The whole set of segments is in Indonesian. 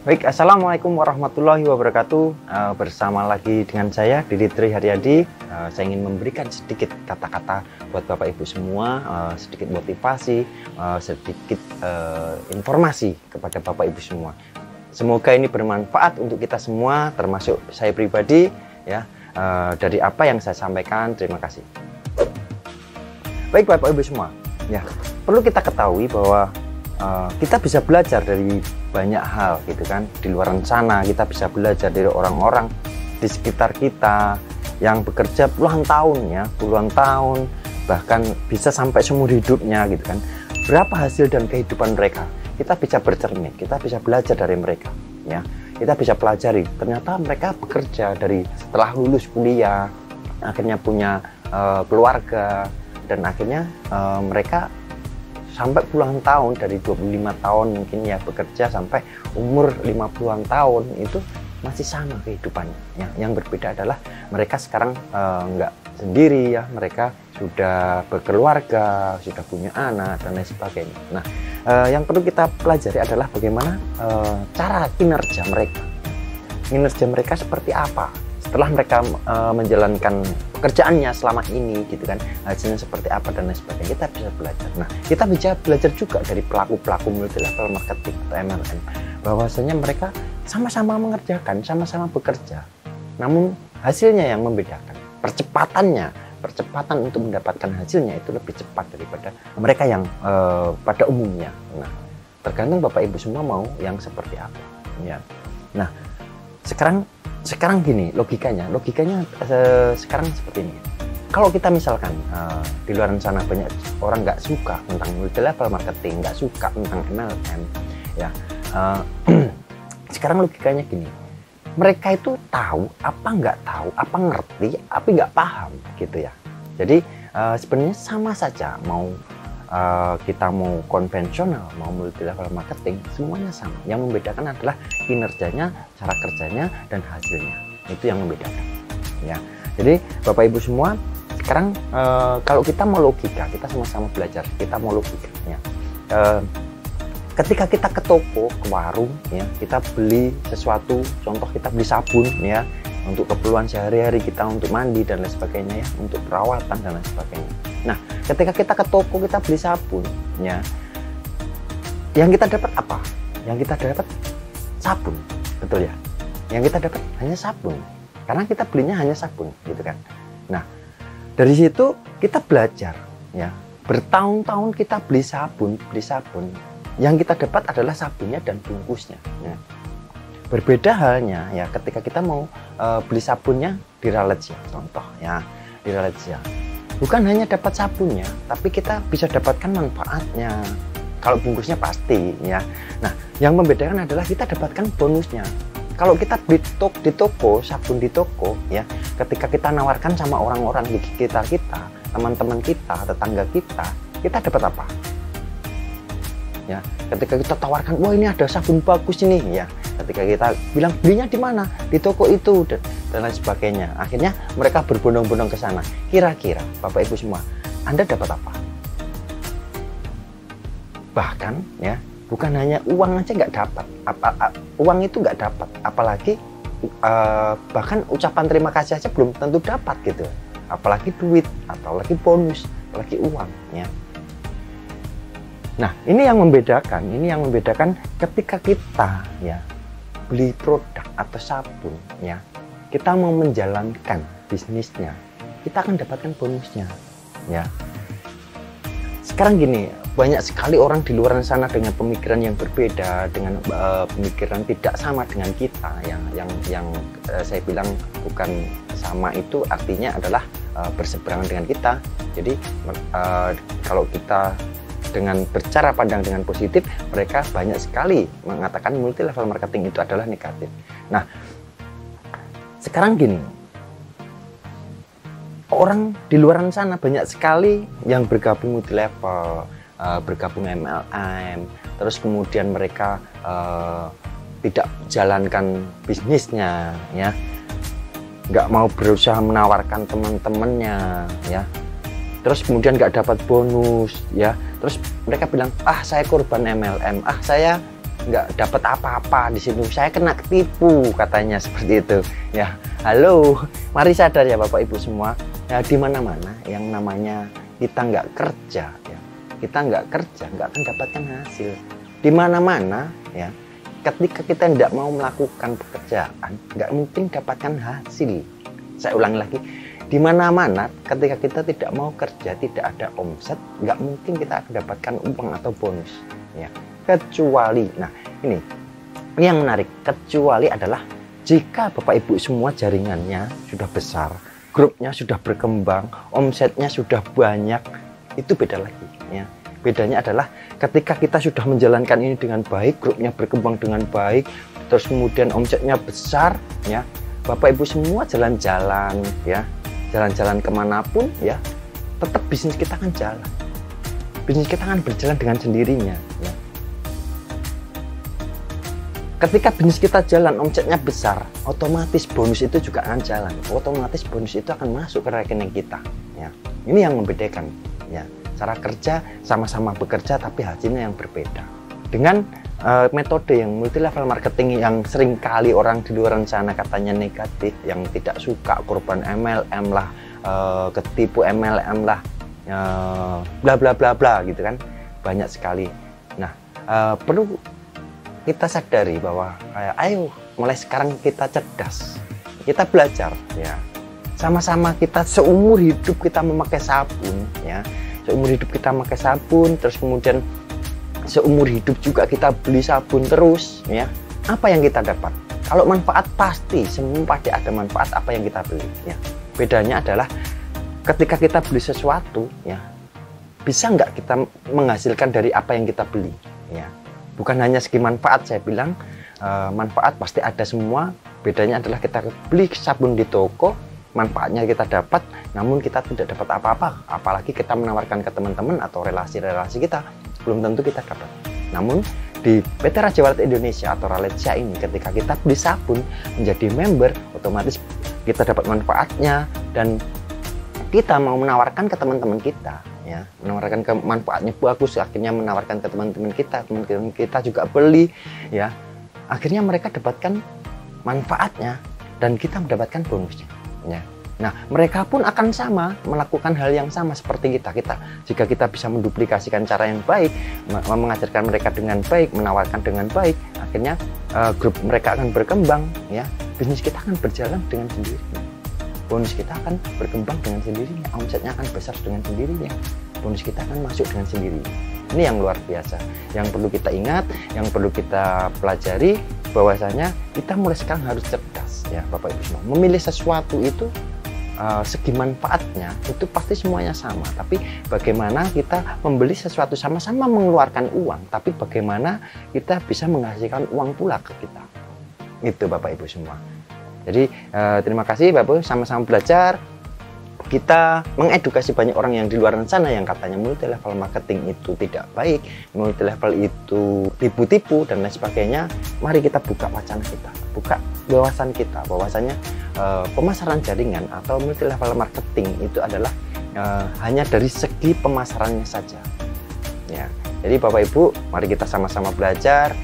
Baik, Assalamualaikum warahmatullahi wabarakatuh. Bersama lagi dengan saya, Didi Tri Haryadi. Saya ingin memberikan sedikit kata-kata buat Bapak Ibu semua, sedikit motivasi, sedikit informasi kepada Bapak Ibu semua. Semoga ini bermanfaat untuk kita semua, termasuk saya pribadi, ya. Dari apa yang saya sampaikan, terima kasih. Baik, Bapak Ibu semua, ya, perlu kita ketahui bahwa kita bisa belajar dari banyak hal gitu kan. Di luar sana kita bisa belajar dari orang-orang di sekitar kita yang bekerja puluhan tahun, ya, puluhan tahun, bahkan bisa sampai seumur hidupnya gitu kan. Berapa hasil dan kehidupan mereka, kita bisa bercermin, kita bisa belajar dari mereka, ya. Kita bisa pelajari ternyata mereka bekerja dari setelah lulus kuliah, akhirnya punya keluarga, dan akhirnya mereka sampai puluhan tahun, dari 25 tahun mungkin ya bekerja sampai umur 50-an tahun, itu masih sama kehidupannya, ya. Yang berbeda adalah mereka sekarang nggak sendiri, ya, mereka sudah berkeluarga, sudah punya anak dan lain sebagainya. Nah, yang perlu kita pelajari adalah bagaimana cara kinerja mereka seperti apa setelah mereka menjalankan pekerjaannya selama ini gitu kan, hasilnya seperti apa dan lain sebagainya. Kita bisa belajar. Nah, kita bisa belajar juga dari pelaku-pelaku multi level marketing atau MLM, bahwasanya mereka sama-sama mengerjakan, sama-sama bekerja, namun hasilnya yang membedakan. Percepatan untuk mendapatkan hasilnya itu lebih cepat daripada mereka yang pada umumnya. Nah, tergantung Bapak Ibu semua mau yang seperti apa, ya. Nah, sekarang gini logikanya sekarang seperti ini. Kalau kita misalkan di luar sana banyak orang nggak suka tentang multi level marketing, nggak suka tentang MLM, ya, sekarang logikanya gini, mereka itu tahu apa nggak tahu, apa ngerti tapi nggak paham gitu, ya. Jadi sebenarnya sama saja, mau kita mau konvensional, mau multi level marketing, semuanya sama. Yang membedakan adalah kinerjanya, cara kerjanya, dan hasilnya. Itu yang membedakan, ya. Jadi Bapak Ibu semua, sekarang kalau kita mau logika, kita sama-sama belajar, kita mau logika, ya. Ketika kita ke toko, ke warung, ya, kita beli sesuatu, contoh kita beli sabun, ya, untuk keperluan sehari-hari kita, untuk mandi dan lain sebagainya, ya, untuk perawatan dan lain sebagainya. Nah, ketika kita ke toko, kita beli sabun, ya, yang kita dapat apa? Yang kita dapat sabun, betul ya? Yang kita dapat hanya sabun, karena kita belinya hanya sabun, gitu kan? Nah, dari situ kita belajar, ya, bertahun-tahun kita beli sabun, yang kita dapat adalah sabunnya dan bungkusnya, ya. Berbeda halnya, ya, ketika kita mau beli sabunnya di Raletsia, contoh, ya, di Raletsia. Bukan hanya dapat sabunnya, tapi kita bisa dapatkan manfaatnya. Kalau bungkusnya pasti, ya. Nah, yang membedakan adalah kita dapatkan bonusnya. Kalau kita beli di toko, sabun di toko, ya, ketika kita nawarkan sama orang-orang di sekitar kita, teman-teman kita, tetangga kita dapat apa? Ya, ketika kita tawarkan, wah ini ada sabun bagus ini, ya. Ketika kita bilang belinya di mana, di toko itu dan lain sebagainya, akhirnya mereka berbondong-bondong ke sana. Kira-kira Bapak Ibu semua, Anda dapat apa? Bahkan, ya, bukan hanya uang aja nggak dapat, uang itu nggak dapat, apalagi bahkan ucapan terima kasih aja belum tentu dapat gitu, apalagi duit, apalagi bonus, apalagi uang, ya. Nah, ini yang membedakan ketika kita, ya, beli produk atau sabun, ya, kita mau menjalankan bisnisnya, kita akan dapatkan bonusnya, ya. Sekarang gini, banyak sekali orang di luar sana dengan pemikiran yang berbeda, dengan pemikiran tidak sama dengan kita, yang saya bilang bukan sama, itu artinya adalah berseberangan dengan kita. Jadi kalau kita dengan bercara pandang dengan positif, mereka banyak sekali mengatakan multi level marketing itu adalah negatif. Nah, sekarang gini, orang di luar sana banyak sekali yang bergabung multi level, bergabung MLM, terus kemudian mereka tidak jalankan bisnisnya, ya, nggak mau berusaha menawarkan teman-temannya, ya, terus kemudian nggak dapat bonus, ya, terus mereka bilang, ah saya korban MLM, ah saya nggak dapat apa-apa di situ, saya kena tipu katanya seperti itu ya. Halo, mari sadar ya Bapak Ibu semua ya, di mana-mana yang namanya kita nggak kerja ya, kita nggak kerja nggak akan dapatkan hasil. Di mana-mana ya, ketika kita tidak mau melakukan pekerjaan nggak mungkin dapatkan hasil. Saya ulangi lagi, di mana-mana ketika kita tidak mau kerja, tidak ada omset, nggak mungkin kita akan dapatkan uang atau bonus ya. Kecuali, nah ini yang menarik, kecuali adalah jika Bapak Ibu semua jaringannya sudah besar, grupnya sudah berkembang, omsetnya sudah banyak, itu beda lagi ya. Bedanya adalah ketika kita sudah menjalankan ini dengan baik, grupnya berkembang dengan baik, terus kemudian omsetnya besar ya, Bapak Ibu semua jalan-jalan ya, jalan-jalan kemanapun ya, tetap bisnis kita akan jalan, bisnis kita akan berjalan dengan sendirinya ya. Ketika bisnis kita jalan, omsetnya besar, otomatis bonus itu juga akan jalan, otomatis bonus itu akan masuk ke rekening kita ya. Ini yang membedakan ya, cara kerja sama-sama bekerja tapi hasilnya yang berbeda. Dengan metode yang multi level marketing yang sering kali orang di luar sana katanya negatif, yang tidak suka korban MLM lah, ketipu MLM lah, bla bla bla bla gitu kan, banyak sekali. Nah, perlu kita sadari bahwa ayo mulai sekarang kita cerdas, kita belajar ya, sama-sama kita seumur hidup kita memakai sabun ya, seumur hidup kita memakai sabun, terus kemudian seumur hidup juga kita beli sabun terus ya. Apa yang kita dapat? Kalau manfaat pasti semua pasti ada manfaat apa yang kita beli ya. Bedanya adalah ketika kita beli sesuatu ya, bisa nggak kita menghasilkan dari apa yang kita beli ya. Bukan hanya segi manfaat, saya bilang manfaat pasti ada semua. Bedanya adalah kita beli sabun di toko, manfaatnya kita dapat, namun kita tidak dapat apa-apa. Apalagi kita menawarkan ke teman-teman atau relasi-relasi kita, belum tentu kita dapat. Namun di PT Raja Walet Indonesia atau Ralecia ini, ketika kita beli sabun menjadi member, otomatis kita dapat manfaatnya dan kita mau menawarkan ke teman-teman kita ya, menawarkan ke manfaatnya bagus, akhirnya menawarkan ke teman-teman kita juga beli ya, akhirnya mereka dapatkan manfaatnya dan kita mendapatkan bonusnya ya. Nah, mereka pun akan sama melakukan hal yang sama seperti kita. Jika kita bisa menduplikasikan cara yang baik, mengajarkan mereka dengan baik, menawarkan dengan baik, akhirnya grup mereka akan berkembang ya, bisnis kita akan berjalan dengan sendirinya. Bonus kita akan berkembang dengan sendirinya, omsetnya akan besar dengan sendirinya, bonus kita akan masuk dengan sendirinya. Ini yang luar biasa, yang perlu kita ingat, yang perlu kita pelajari, bahwasanya kita mulai sekarang harus cerdas ya Bapak Ibu semua. Memilih sesuatu itu segi manfaatnya itu pasti semuanya sama, tapi bagaimana kita membeli sesuatu sama-sama mengeluarkan uang, tapi bagaimana kita bisa menghasilkan uang pula ke kita. Itu Bapak Ibu semua. Jadi terima kasih Bapak Ibu, sama-sama belajar. Kita mengedukasi banyak orang yang di luar sana yang katanya multi level marketing itu tidak baik, multi level itu tipu-tipu dan lain sebagainya. Mari kita buka wacana kita, buka wawasan kita, bahwasanya pemasaran jaringan atau multi level marketing itu adalah hanya dari segi pemasarannya saja ya. Jadi Bapak Ibu, mari kita sama-sama belajar,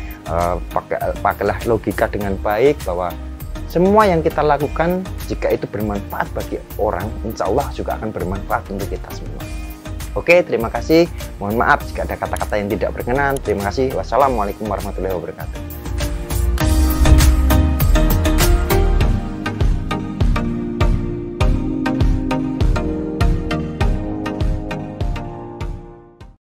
pakailah logika dengan baik, bahwa semua yang kita lakukan jika itu bermanfaat bagi orang, insya Allah juga akan bermanfaat untuk kita semua. Oke, terima kasih. Mohon maaf jika ada kata-kata yang tidak berkenan. Terima kasih. Wassalamualaikum warahmatullahi wabarakatuh.